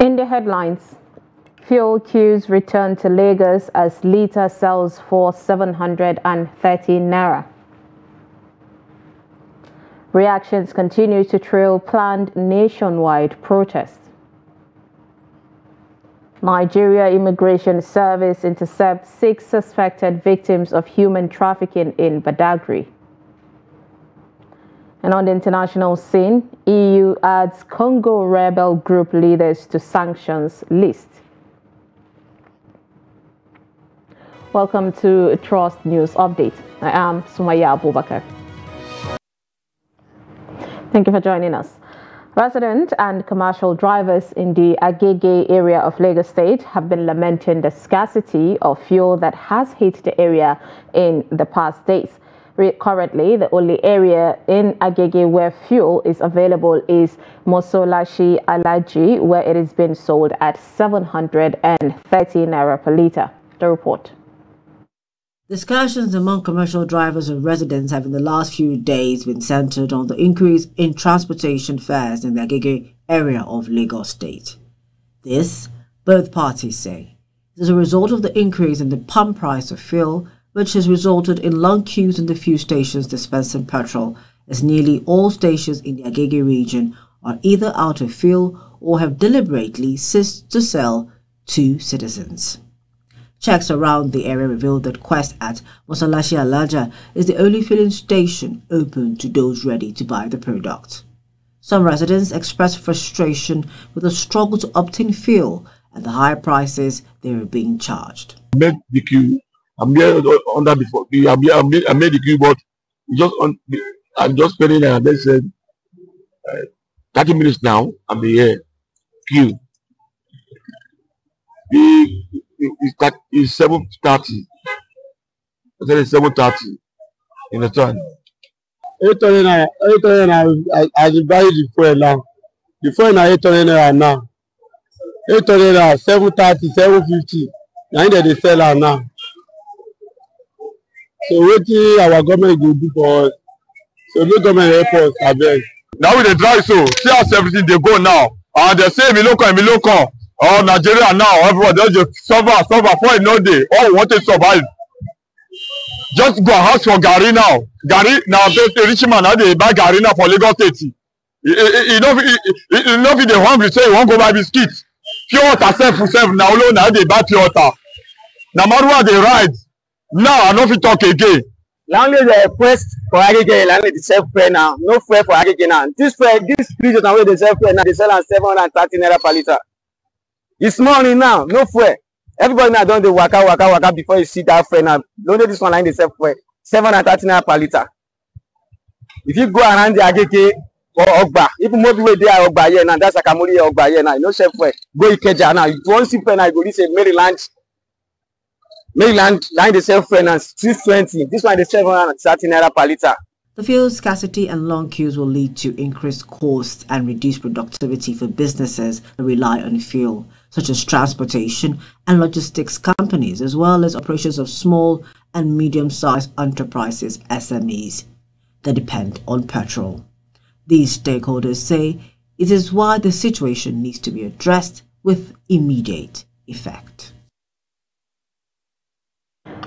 In the headlines, fuel queues return to Lagos as litre sells for 730 naira. Reactions continue to trail planned nationwide protest. Nigeria Immigration Service intercepts 6 suspected victims of human trafficking in Badagry. And on the international scene, EU adds Congo rebel group leaders to sanctions list. Welcome to Trust News Update. I am Sumaya Abubakar. Thank you for joining us. Resident and commercial drivers in the Agege area of Lagos State have been lamenting the scarcity of fuel that has hit the area in the past days. Currently, the only area in Agege where fuel is available is Mosolashi Alaji, where it is being sold at 730 naira per litre. The report. Discussions among commercial drivers and residents have in the last few days been centered on the increase in transportation fares in the Agege area of Lagos State. This, both parties say, is a result of the increase in the pump price of fuel, which has resulted in long queues in the fuel stations dispensing petrol, as nearly all stations in the Agege region are either out of fuel or have deliberately ceased to sell to citizens. Checks around the area revealed that Quest at Mosolashi Alaja is the only filling station open to those ready to buy the product. Some residents expressed frustration with the struggle to obtain fuel and the high prices they are being charged. I made the queue. I'm here under before. I made the queue, but I'm just spending and they said 30 minutes now. I'm here queue. It's 7:30. I said it's 7:30 in the time. 800 I buy the fuel now. The fuel now 800 naira now. 800 naira 7:30, 7:50. Now they sell am now. So wetin our government go do for us? So no government help us abeg. Now we dey drive so see as everything dey go now, and they say we local. Oh, Nigeria now, everybody just suffer for no day. All we want to survive. Just go house for Gary now. Gary now, the rich man now they buy Gary now for Lagos State. You know if they hungry, say you want go buy biscuits. Pure water self now alone now they buy pure water. No matter what they ride, now I know if you talk again. Landlord dey request for Agege, landlord dey sell fuel now. No fuel for Agege now. This region now where they sell fuel now, they sell at 730 naira per litre. It's morning now, no fuel. Everybody now don dey waka before you see that fuel now. Don't know this one line they sell fuel 730 naira per litre. If you go around the Agege or Ogba, even more people there Ogba here now, that's Akamori Ogba here now. You no sell fuel. Go Ikeja now. If you want see fuel now, you go this Maryland line they sell fuel now 620. This one they sell 730 naira per litre. The fuel scarcity and long queues will lead to increased costs and reduced productivity for businesses that rely on fuel, such as transportation and logistics companies, as well as operations of small and medium-sized enterprises, SMEs, that depend on petrol. These stakeholders say it is why the situation needs to be addressed with immediate effect.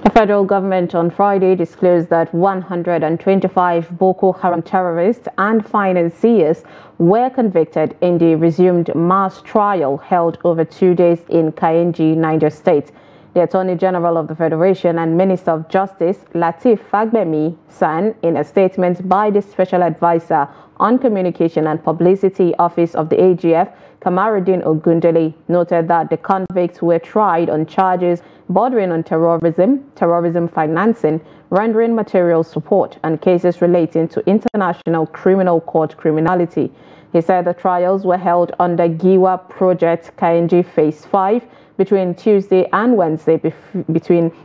The federal government on Friday disclosed that 125 Boko Haram terrorists and financiers were convicted in the resumed mass trial held over 2 days in Kayenji, Niger State. The Attorney General of the Federation and Minister of Justice, Lateef Fagbemi San, in a statement by the Special Advisor on Communication and Publicity Office of the AGF, Kamaruddin Ogundele, noted that the convicts were tried on charges bordering on terrorism financing, rendering material support, and cases relating to International Criminal Court criminality. He said the trials were held under Giwa Project Kayenji Phase 5 between Tuesday and Wednesday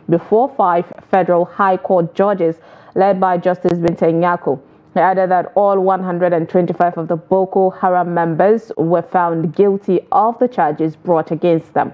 before 5 federal high court judges led by Justice Binte Nyako. He added that all 125 of the Boko Haram members were found guilty of the charges brought against them.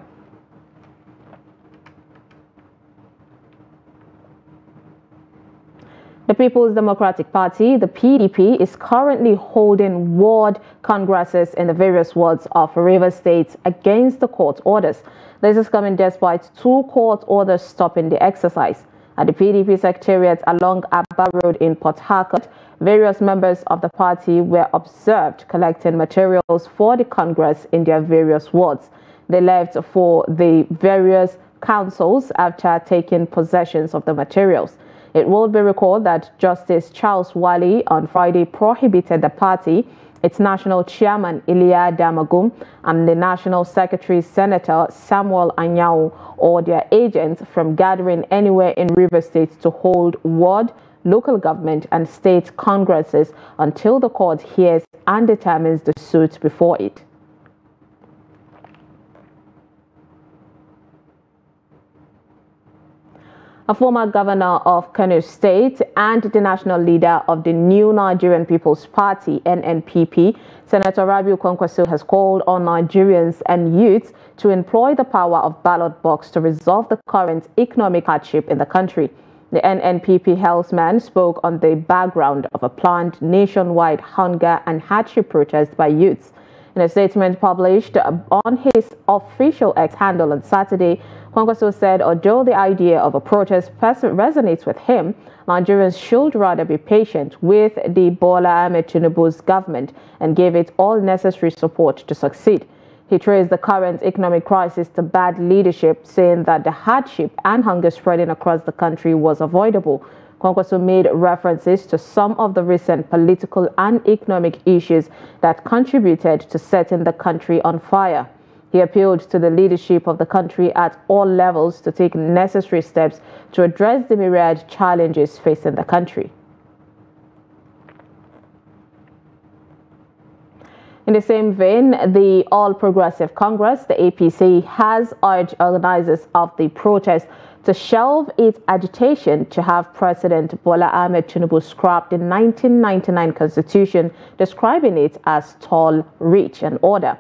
The People's Democratic Party, the PDP, is currently holding ward congresses in the various wards of Rivers State against the court orders. This is coming despite 2 court orders stopping the exercise. At the PDP secretariat along Abba Road in Port Harcourt, various members of the party were observed collecting materials for the Congress in their various wards. They left for the various councils after taking possession of the materials. It will be recalled that Justice Charles Wali on Friday prohibited the party, its national chairman Iliya Damagum, and the national secretary Senator Samuel Anyao or their agents from gathering anywhere in Rivers State to hold ward, local government and state congresses until the court hears and determines the suit before it. A former governor of Kano State and the national leader of the new Nigerian People's Party, NNPP, Senator Rabiu Kwankwaso, has called on Nigerians and youths to employ the power of ballot box to resolve the current economic hardship in the country. The NNPP helmsman spoke on the background of a planned nationwide hunger and hardship protest by youths. In a statement published on his official X handle on Saturday, Kwankwaso said although the idea of a protest resonates with him, Nigerians should rather be patient with the Bola Ahmed Tinubu's government and give it all necessary support to succeed. He traced the current economic crisis to bad leadership, saying that the hardship and hunger spreading across the country was avoidable. Kwankwaso made references to some of the recent political and economic issues that contributed to setting the country on fire. He appealed to the leadership of the country at all levels to take necessary steps to address the myriad challenges facing the country. In the same vein, the All Progressive Congress, the APC, has urged organizers of the protest to shelve its agitation to have President Bola Ahmed Tinubu scrap the 1999 Constitution, describing it as tall, rich, and order.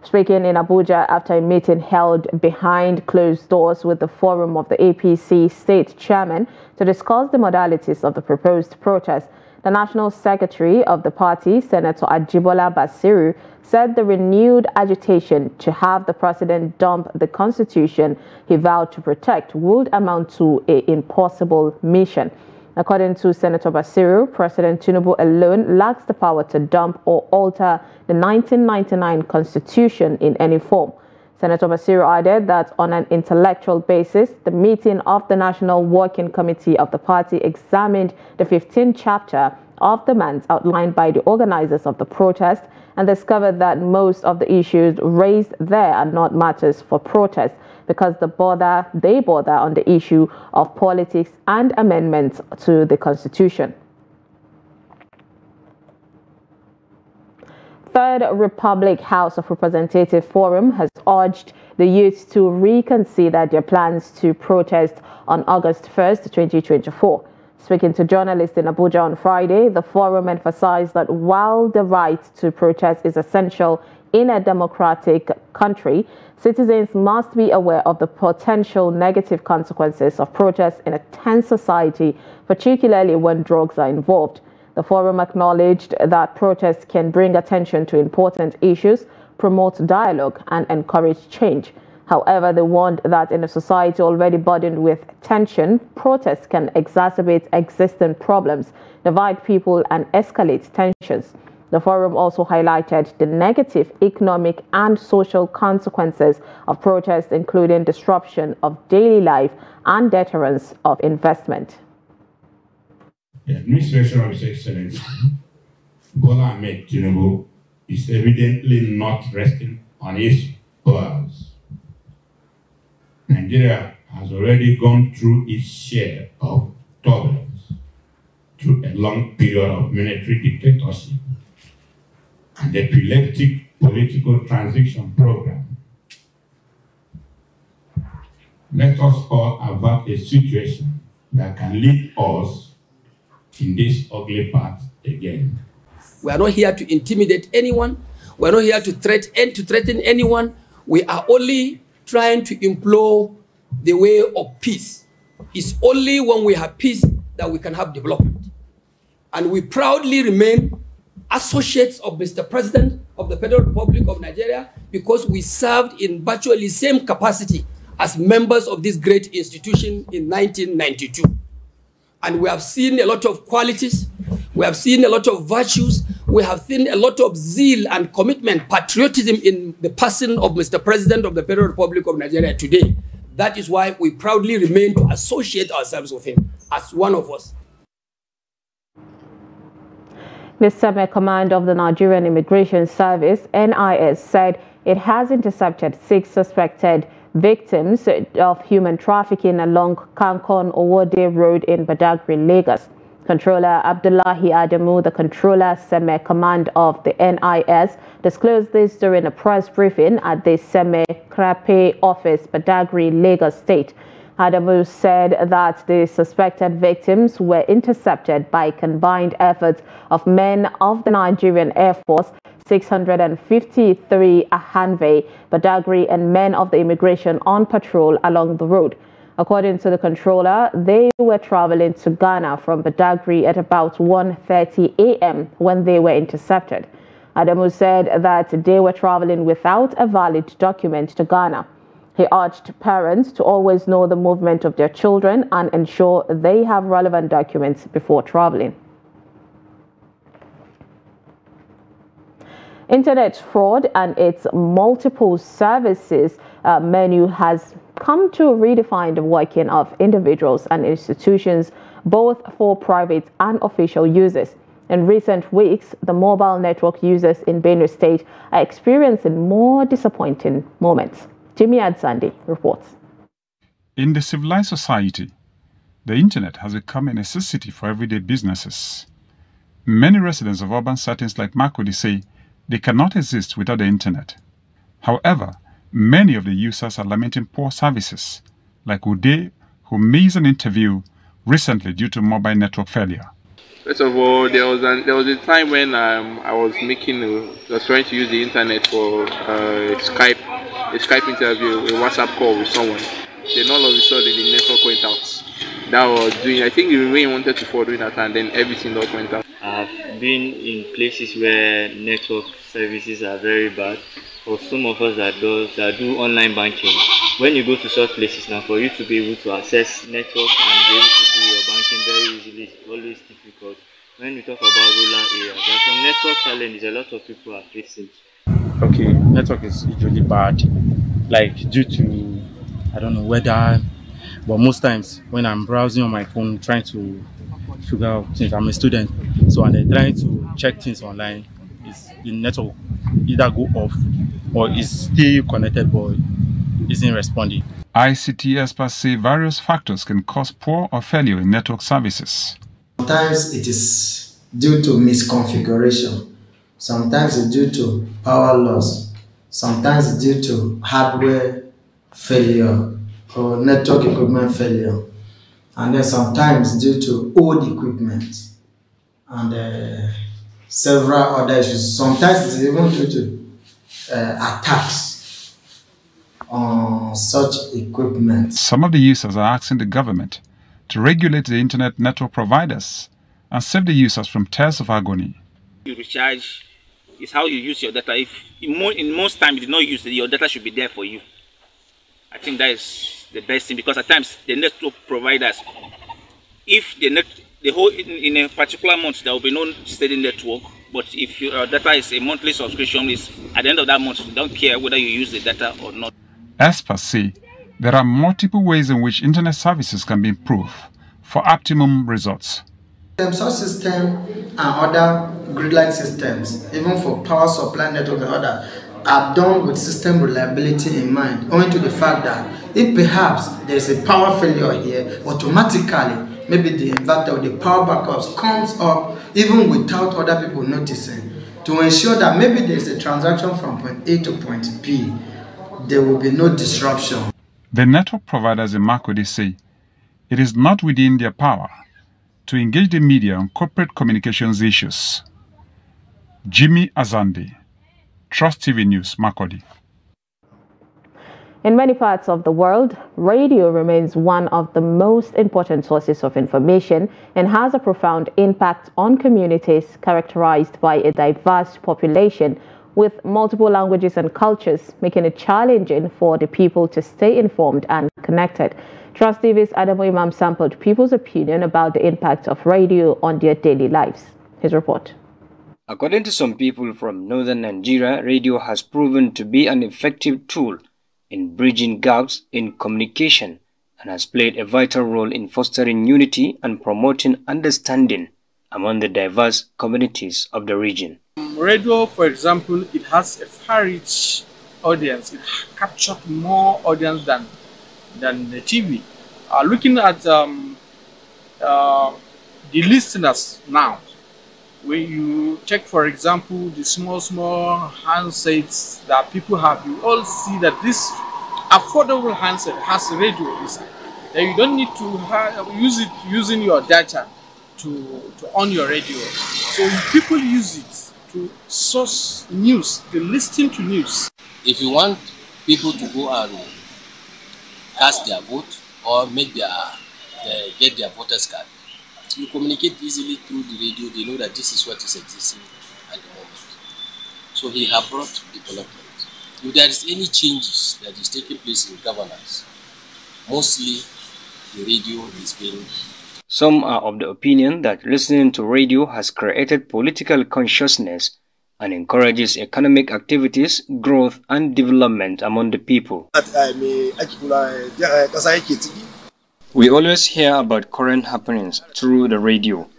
Speaking in Abuja after a meeting held behind closed doors with the Forum of the APC State Chairman to discuss the modalities of the proposed protest, the National Secretary of the party, Senator Ajibola Basiru, said the renewed agitation to have the president dump the constitution he vowed to protect would amount to an impossible mission. According to Senator Basiru, President Tinubu alone lacks the power to dump or alter the 1999 Constitution in any form. Senator Basiru added that on an intellectual basis, the meeting of the National Working Committee of the party examined the 15th chapter of demands outlined by the organizers of the protest and discovered that most of the issues raised there are not matters for protest because they border on the issue of politics and amendments to the Constitution. Third Republic House of Representatives Forum has urged the youth to reconsider their plans to protest on August 1st, 2024. Speaking to journalists in Abuja on Friday, the forum emphasized that while the right to protest is essential in a democratic country, citizens must be aware of the potential negative consequences of protests in a tense society, particularly when drugs are involved. The forum acknowledged that protests can bring attention to important issues, promote dialogue, and encourage change. However, they warned that in a society already burdened with tension, protests can exacerbate existing problems, divide people, and escalate tensions. The forum also highlighted the negative economic and social consequences of protests, including disruption of daily life and deterrence of investment. The administration of His Excellency Bola Ahmed Tinubu is evidently not resting on his powers. Nigeria has already gone through its share of turbulence through a long period of military dictatorship and the epileptic political transition program. Let us all avert a situation that can lead us in this ugly path again. We are not here to intimidate anyone. We are not here to threaten anyone. We are only trying to implore the way of peace. It's only when we have peace that we can have development. And we proudly remain associates of Mr. President of the Federal Republic of Nigeria because we served in virtually same capacity as members of this great institution in 1992. And we have seen a lot of qualities, we have seen a lot of virtues, we have seen a lot of zeal and commitment, patriotism in the person of Mr. President of the Federal Republic of Nigeria today. That is why we proudly remain to associate ourselves with him as one of us. The Semi-Command of the Nigerian Immigration Service, NIS, said it has intercepted 6 suspected victims of human trafficking along Kankon-Owode Road in Badagry, Lagos. Controller Abdullahi Adamu, the Controller Semi-Command of the NIS, disclosed this during a press briefing at the Semi-Krape office, Badagry, Lagos State. Adamu said that the suspected victims were intercepted by combined efforts of men of the Nigerian Air Force, 653 Ahanve, Badagry, and men of the immigration on patrol along the road. According to the controller, they were traveling to Ghana from Badagry at about 1:30 a.m. when they were intercepted. Adamu said that they were traveling without a valid document to Ghana. He urged parents to always know the movement of their children and ensure they have relevant documents before traveling. Internet fraud and its multiple services menu has come to redefine the working of individuals and institutions, both for private and official users. In recent weeks, the mobile network users in Benue State are experiencing more disappointing moments. Jimmy Adsandi reports. In the civilized society, the internet has become a necessity for everyday businesses. Many residents of urban settings like Makurdi say they cannot exist without the internet. However, many of the users are lamenting poor services, like Ude, who missed an interview recently due to mobile network failure. First of all, there was a time when I was trying to use the internet for a Skype interview, a WhatsApp call with someone. Then all of a sudden the network went out. That was doing, I think the rain wanted to fall during that time, then everything else went out. I've been in places where network services are very bad. For some of us that do online banking, when you go to such places now, for you to be able to access network and be able to do your banking very easily, it's always difficult. When we talk about rural areas, there are some network challenges a lot of people are facing. Okay, network is usually bad, like due to, I don't know, weather, but most times when I'm browsing on my phone trying to figure out things, I'm a student, so and then trying to check things online, the network either go off or is still connected but isn't responding. ICT experts say various factors can cause poor or failure in network services. Sometimes it is due to misconfiguration, sometimes it's due to power loss, sometimes it's due to hardware failure or network equipment failure, and then sometimes due to old equipment and several other issues. Sometimes it's even due to attacks on such equipment. Some of the users are asking the government to regulate the internet network providers and save the users from tears of agony. You recharge is how you use your data. If in most times you did not use it, your data should be there for you. I think that is the best thing, because at times the network providers, if in a particular month there will be no steady network, but if your data is a monthly subscription, is at the end of that month you don't care whether you use the data or not. Experts say there are multiple ways in which internet services can be improved for optimum results. Such system and other grid-like systems, even for power supply network and other, are done with system reliability in mind, owing to the fact that if perhaps there is a power failure here, automatically maybe the inverter or the power backups comes up even without other people noticing, to ensure that maybe there is a transaction from point A to point B, there will be no disruption. The network providers in Makurdi say it is not within their power to engage the media on corporate communications issues. Jimmy Azandi, Trust TV News, Makurdi. In many parts of the world, radio remains one of the most important sources of information and has a profound impact on communities characterized by a diverse population with multiple languages and cultures, making it challenging for the people to stay informed and connected. Trust TV's Adamu Imam sampled people's opinion about the impact of radio on their daily lives. His report. According to some people from northern Nigeria, radio has proven to be an effective tool in bridging gaps in communication and has played a vital role in fostering unity and promoting understanding among the diverse communities of the region. Radio, for example, it has a far-reach audience. It captured more audience than the TV. Looking at the listeners now, when you check, for example, the small handsets that people have, you all see that this affordable handset has radio inside. That you don't need to use it using your data to on your radio. So people use it to source news, to listen to news. If you want people to go and cast their vote or make get their voters card, you communicate easily through the radio. They know that this is what is existing at the moment. So he has brought development. If there is any changes that is taking place in governance, mostly the radio is being. Some are of the opinion that listening to radio has created political consciousness and encourages economic activities, growth and development among the people. We always hear about current happenings through the radio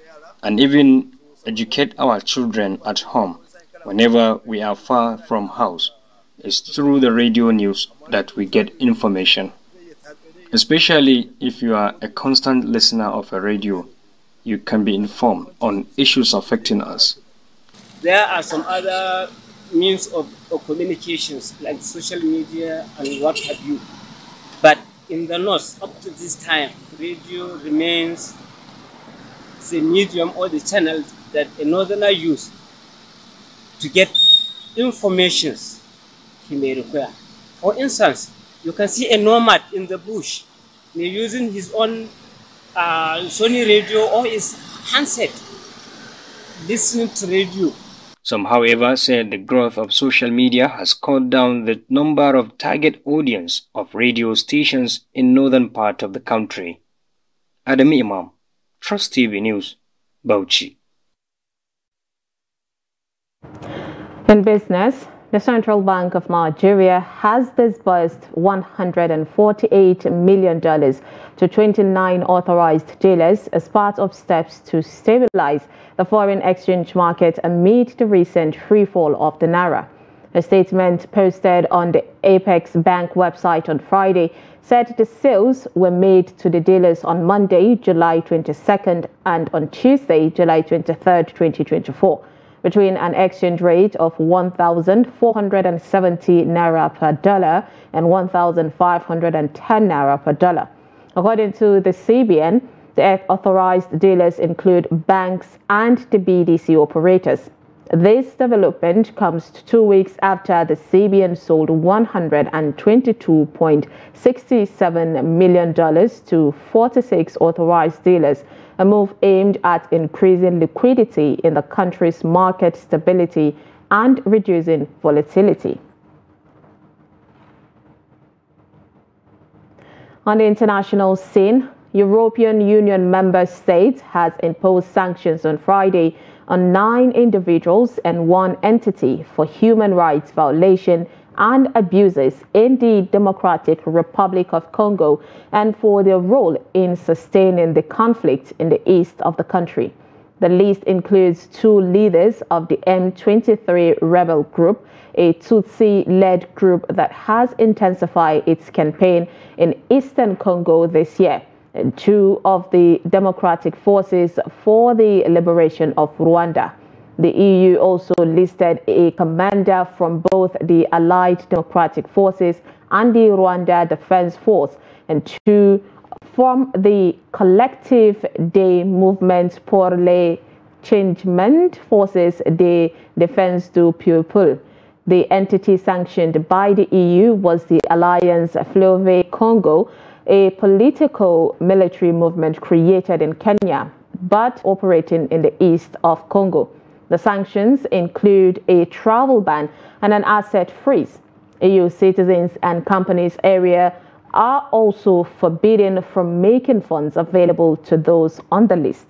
and even educate our children at home whenever we are far from house. It's through the radio news that we get information. Especially if you are a constant listener of a radio, you can be informed on issues affecting us. There are some other means of communications like social media and what have you. But in the north, up to this time, radio remains the medium or the channel that a northerner uses to get information he may require. For instance, you can see a nomad in the bush using his own Sony radio or his handset, listening to radio. Some, however, said the growth of social media has cut down the number of target audience of radio stations in northern part of the country. Adam Imam, Trust TV News, Bauchi. In business, the Central Bank of Nigeria has disbursed $148 million to 29 authorized dealers as part of steps to stabilize the foreign exchange market amid the recent freefall of the naira. A statement posted on the Apex Bank website on Friday said the sales were made to the dealers on Monday, July 22nd, and on Tuesday, July 23rd, 2024. Between an exchange rate of 1,470 naira per dollar and 1,510 naira per dollar. According to the CBN, the authorized dealers include banks and the BDC operators. This development comes 2 weeks after the CBN sold $122.67 million to 46 authorized dealers, a move aimed at increasing liquidity in the country's market stability and reducing volatility. On the international scene, European Union member states has imposed sanctions on Friday on 9 individuals and 1 entity for human rights violation and abuses in the Democratic Republic of Congo and for their role in sustaining the conflict in the east of the country. The list includes 2 leaders of the M23 rebel group, a Tutsi-led group that has intensified its campaign in eastern Congo this year, and 2 of the Democratic Forces for the Liberation of Rwanda. The EU also listed a commander from both the Allied Democratic Forces and the Rwanda Defense Force, and 2 from the Collective des Mouvements pour le Changement Forces de Défense du Peuple. The entity sanctioned by the EU was the Alliance Fleuve Congo, a political military movement created in Kenya, but operating in the east of Congo. The sanctions include a travel ban and an asset freeze. EU citizens and companies area are also forbidden from making funds available to those on the list.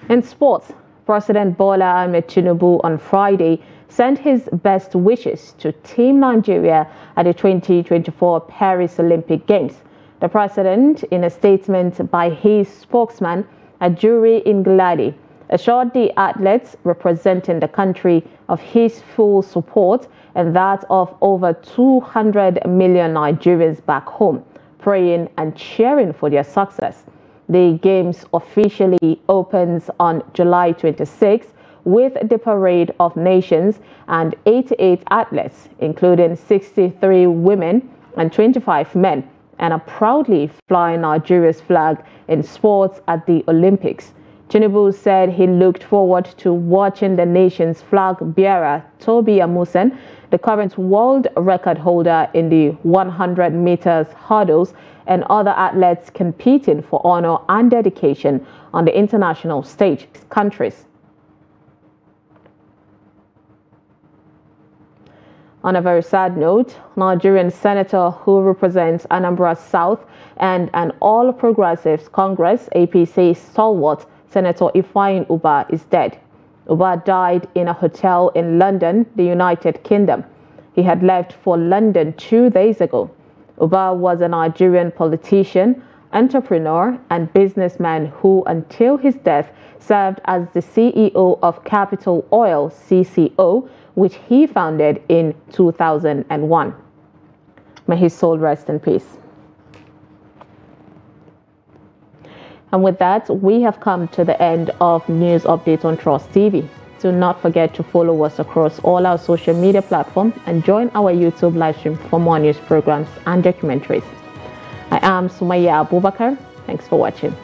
In sports, President Bola Ahmed Tinubu on Friday sent his best wishes to Team Nigeria at the 2024 Paris Olympic Games. The president, in a statement by his spokesman, Ajuri Ingladi, assured the athletes representing the country of his full support and that of over 200 million Nigerians back home, praying and cheering for their success. The Games officially opens on July 26 with the Parade of Nations and 88 athletes, including 63 women and 25 men, and are proudly flying Nigeria's flag in sports at the Olympics. Tinubu said he looked forward to watching the nation's flag bearer, Toby Amusen, the current world record holder in the 100 meters hurdles, and other athletes competing for honor and dedication on the international stage countries. On a very sad note, Nigerian senator who represents Anambra South and an All Progressive Congress APC stalwart, Senator Ifeanyi Ubah, is dead. Ubah died in a hotel in London, the United Kingdom. He had left for London 2 days ago. Ubah was a Nigerian politician, entrepreneur, and businessman who, until his death, served as the CEO of Capital Oil, CCO, which he founded in 2001. May his soul rest in peace. And with that, we have come to the end of News Updates on Trust TV. Do not forget to follow us across all our social media platforms and join our YouTube live stream for more news programs and documentaries. I am Sumaya Abubakar. Thanks for watching.